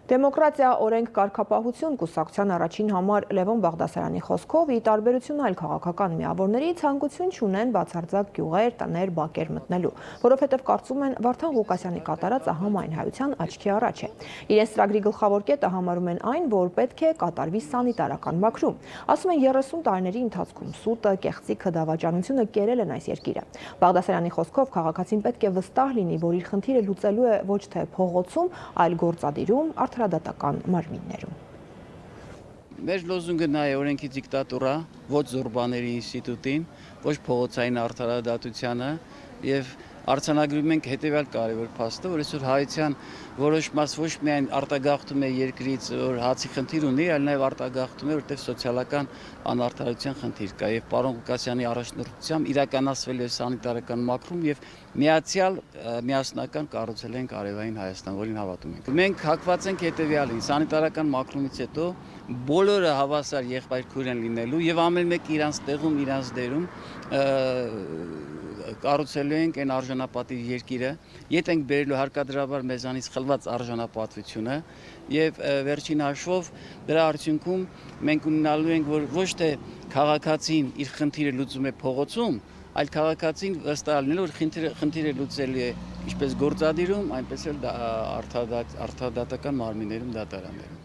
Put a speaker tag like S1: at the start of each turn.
S1: Դեմոկրատիա, օրենք, կարգապահություն կուսակցության առաջին համար Լևոն Բաղդասարյանի խոսքով ի տարբերություն այլ քաղաքական միավորների ցանկություն չունեն բացարձակ գյուղեր, տներ, բակեր մտնելու, որովհետև կարծում են Վարդան Ղուկասյանի կատարածը համայնայնության աչքի առաջ է։ Իրենց ծրագրի գլխավոր կետը համարում են այն, որ պետք է կատարվի սանիտարական մաքրում։ Ասում են 30 տարիների ընթացքում սուտը, կեղծիքը, դավաճանությունը կերել են այս երկիրը։ Բաղդասարյանի խոսքով քաղաքացին պետք է վստահ լինի, որ իր խնդիրը լուծելու է ոչ թե փողոցում, այլ գործադիրում, արդարադատական մարմիններում։
S2: Մեր լոզունգը նա է օրենքի դիկտատուրա, ոչ զորբաների ինստիտուտին, ոչ փողոցային արդարադատությանը եւ արձանագրում ենք հետեւյալ կարևոր փաստը, որ այսօր հայության որոշ մաս ոչ միայն արտագաղթում է երկրից, որ հացի խնդիր ունի, այլ նաեւ արտագաղթում է, որտեղ սոցիալական անարդարության խնդիր կա եւ պարոն Ղուկասյանի առաջնորդությամբ իրականացվել է սանիտարական մաքրում եւ միասնական կառուցել ենք արևային Հայաստան, որին հավատում ենք։ Մենք հակված ենք հետեւյալին, սանիտարական մաքրումից հետո բոլորը հավասար եղբայրքույր են լինելու եւ ամեն մեկը իրանց տեղում, իրանց դերում կառուցելու ենք այն արժանապատիվ երկիրը, ետ ենք բերելու հարկադրաբար մեզանից խլված արժանապատվությունը եւ վերջին հաշվով դրա արդյունքում մենք ունենալու ենք, որ ոչ թե քաղաքացին իր խնդիրը լուծում է փողոցում, այլ քաղաքացին վստահ լինել, որ խնդիրը լուծելի է ինչպես գործադիրում, այնպես էլ արդարադատական մարմիններում, դատարաններում։